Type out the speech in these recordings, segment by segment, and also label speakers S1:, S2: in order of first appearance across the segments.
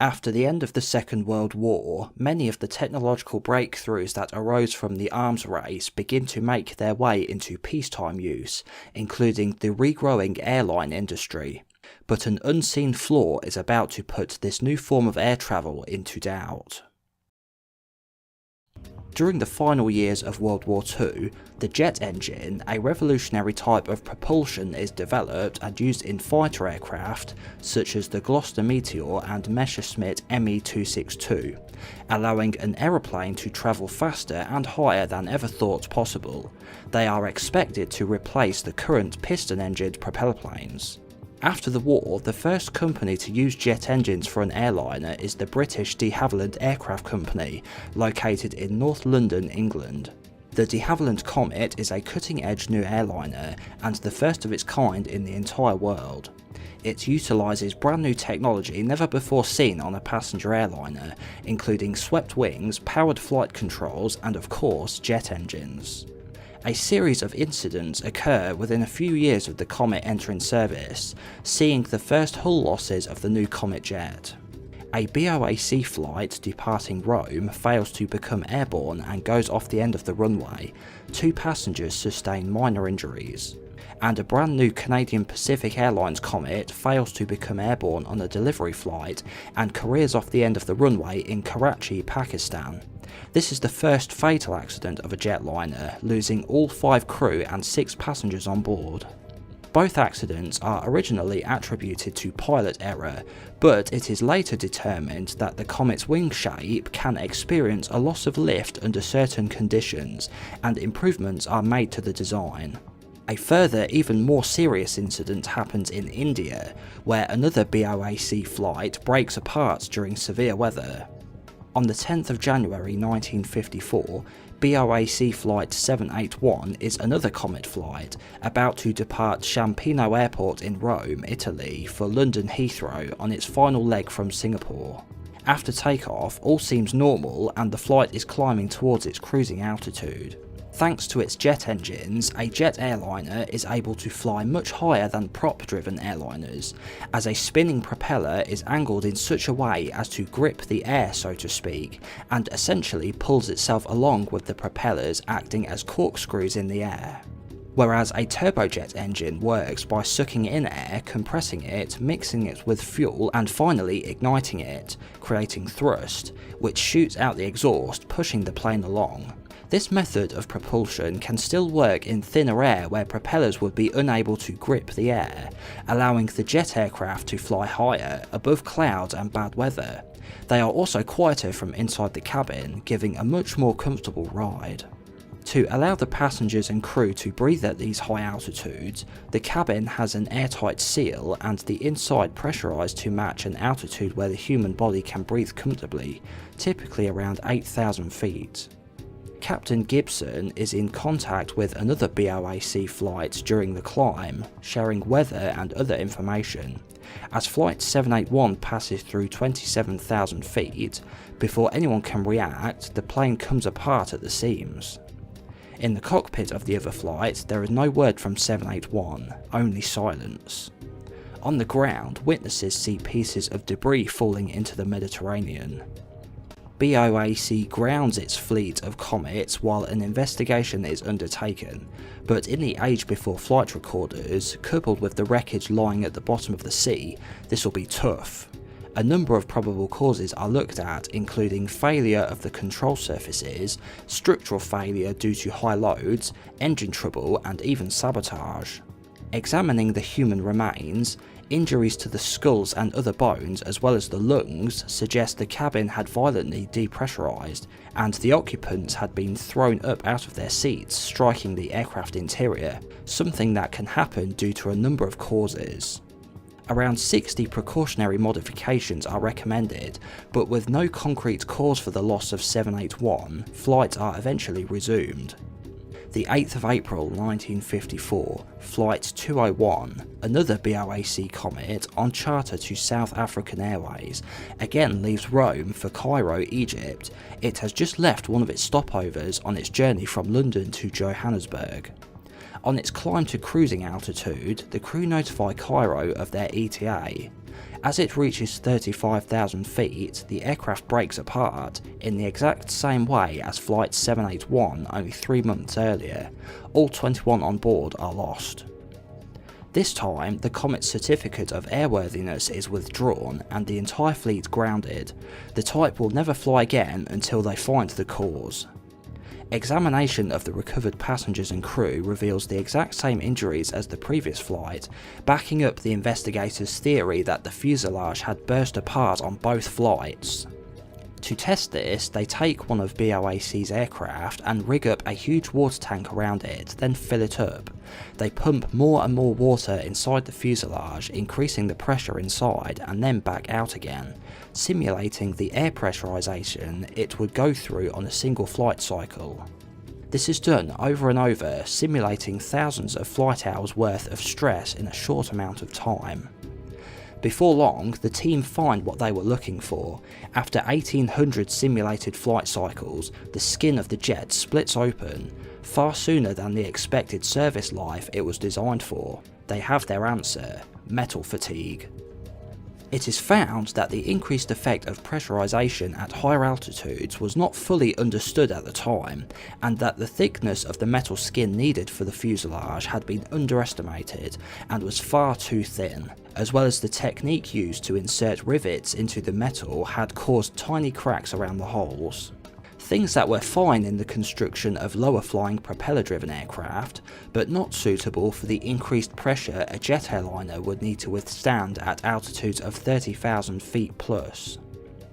S1: After the end of the Second World War, many of the technological breakthroughs that arose from the arms race begin to make their way into peacetime use, including the regrowing airline industry. But an unseen flaw is about to put this new form of air travel into doubt. During the final years of World War II, the jet engine, a revolutionary type of propulsion, is developed and used in fighter aircraft such as the Gloster Meteor and Messerschmitt ME262, allowing an aeroplane to travel faster and higher than ever thought possible. They are expected to replace the current piston-engined propeller planes. After the war, the first company to use jet engines for an airliner is the British de Havilland Aircraft Company, located in North London, England. The de Havilland Comet is a cutting-edge new airliner and the first of its kind in the entire world. It utilises brand new technology never before seen on a passenger airliner, including swept wings, powered flight controls and of course jet engines. A series of incidents occur within a few years of the Comet entering service, seeing the first hull losses of the new Comet jet. A BOAC flight departing Rome fails to become airborne and goes off the end of the runway. 2 passengers sustain minor injuries. And a brand new Canadian Pacific Airlines Comet fails to become airborne on a delivery flight and careers off the end of the runway in Karachi, Pakistan. This is the first fatal accident of a jetliner, losing all 5 crew and 6 passengers on board. Both accidents are originally attributed to pilot error, but it is later determined that the Comet's wing shape can experience a loss of lift under certain conditions, and improvements are made to the design. A further, even more serious incident happens in India, where another BOAC flight breaks apart during severe weather. On the 10th of January 1954, BOAC Flight 781 is another Comet flight, about to depart Ciampino Airport in Rome, Italy for London Heathrow on its final leg from Singapore. After takeoff, all seems normal and the flight is climbing towards its cruising altitude. Thanks to its jet engines, a jet airliner is able to fly much higher than prop-driven airliners, as a spinning propeller is angled in such a way as to grip the air, so to speak, and essentially pulls itself along with the propellers acting as corkscrews in the air. Whereas a turbojet engine works by sucking in air, compressing it, mixing it with fuel and finally igniting it, creating thrust, which shoots out the exhaust, pushing the plane along. This method of propulsion can still work in thinner air where propellers would be unable to grip the air, allowing the jet aircraft to fly higher, above clouds and bad weather. They are also quieter from inside the cabin, giving a much more comfortable ride. To allow the passengers and crew to breathe at these high altitudes, the cabin has an airtight seal and the inside pressurised to match an altitude where the human body can breathe comfortably, typically around 8,000 feet. Captain Gibson is in contact with another BOAC flight during the climb, sharing weather and other information. As Flight 781 passes through 27,000 feet, before anyone can react, the plane comes apart at the seams. In the cockpit of the other flight, there is no word from 781, only silence. On the ground, witnesses see pieces of debris falling into the Mediterranean. BOAC grounds its fleet of Comets while an investigation is undertaken, but in the age before flight recorders, coupled with the wreckage lying at the bottom of the sea, this will be tough. A number of probable causes are looked at, including failure of the control surfaces, structural failure due to high loads, engine trouble and even sabotage. Examining the human remains, injuries to the skulls and other bones as well as the lungs suggest the cabin had violently depressurised and the occupants had been thrown up out of their seats, striking the aircraft interior, something that can happen due to a number of causes. Around 60 precautionary modifications are recommended, but with no concrete cause for the loss of 781, flights are eventually resumed. The 8th of April 1954, Flight 201, another BOAC Comet on charter to South African Airways, again leaves Rome for Cairo, Egypt. It has just left one of its stopovers on its journey from London to Johannesburg. On its climb to cruising altitude, the crew notify Cairo of their ETA. As it reaches 35,000 feet, the aircraft breaks apart in the exact same way as Flight 781 only 3 months earlier. All 21 on board are lost. This time, the Comet's certificate of airworthiness is withdrawn and the entire fleet grounded. The type will never fly again until they find the cause. Examination of the recovered passengers and crew reveals the exact same injuries as the previous flight, backing up the investigators' theory that the fuselage had burst apart on both flights. To test this, they take one of BOAC's aircraft and rig up a huge water tank around it, then fill it up. They pump more and more water inside the fuselage, increasing the pressure inside and then back out again, simulating the air pressurisation it would go through on a single flight cycle. This is done over and over, simulating thousands of flight hours worth of stress in a short amount of time. Before long, the team find what they were looking for. After 1800 simulated flight cycles, the skin of the jet splits open, far sooner than the expected service life it was designed for. They have their answer: metal fatigue. It is found that the increased effect of pressurisation at higher altitudes was not fully understood at the time, and that the thickness of the metal skin needed for the fuselage had been underestimated and was far too thin, as well as the technique used to insert rivets into the metal had caused tiny cracks around the holes. Things that were fine in the construction of lower flying propeller driven aircraft, but not suitable for the increased pressure a jet airliner would need to withstand at altitudes of 30,000 feet plus.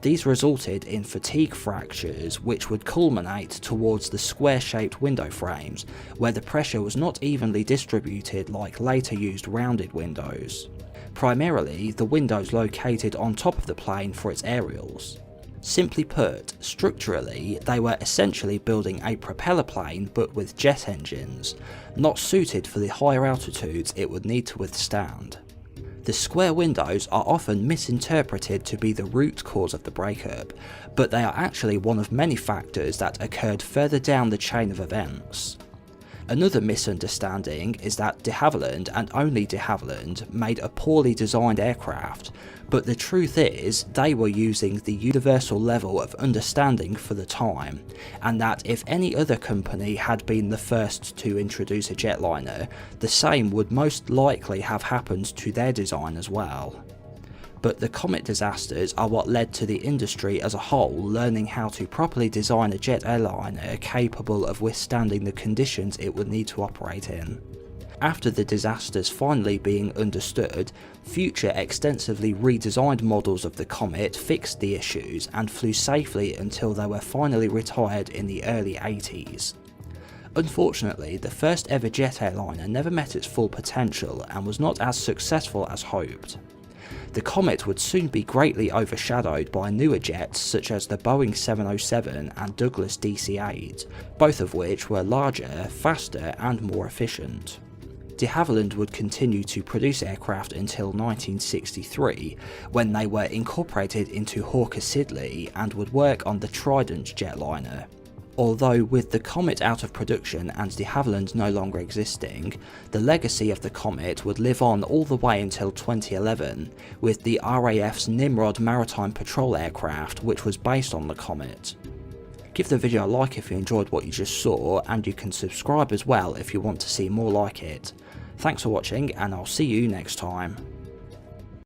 S1: These resulted in fatigue fractures which would culminate towards the square-shaped window frames, where the pressure was not evenly distributed like later used rounded windows. Primarily, the windows located on top of the plane for its aerials. Simply put, structurally, they were essentially building a propeller plane but with jet engines, not suited for the higher altitudes it would need to withstand. The square windows are often misinterpreted to be the root cause of the breakup, but they are actually one of many factors that occurred further down the chain of events. Another misunderstanding is that de Havilland and only de Havilland made a poorly designed aircraft, but the truth is they were using the universal level of understanding for the time, and that if any other company had been the first to introduce a jetliner, the same would most likely have happened to their design as well. But the Comet disasters are what led to the industry as a whole learning how to properly design a jet airliner capable of withstanding the conditions it would need to operate in. After the disasters finally being understood, future extensively redesigned models of the Comet fixed the issues and flew safely until they were finally retired in the early 80s. Unfortunately, the first ever jet airliner never met its full potential and was not as successful as hoped. The Comet would soon be greatly overshadowed by newer jets such as the Boeing 707 and Douglas DC-8, both of which were larger, faster and more efficient. De Havilland would continue to produce aircraft until 1963, when they were incorporated into Hawker Siddeley and would work on the Trident jetliner. Although with the Comet out of production and de Havilland no longer existing, the legacy of the Comet would live on all the way until 2011, with the RAF's Nimrod maritime patrol aircraft which was based on the Comet. Give the video a like if you enjoyed what you just saw, and you can subscribe as well if you want to see more like it. Thanks for watching, and I'll see you next time.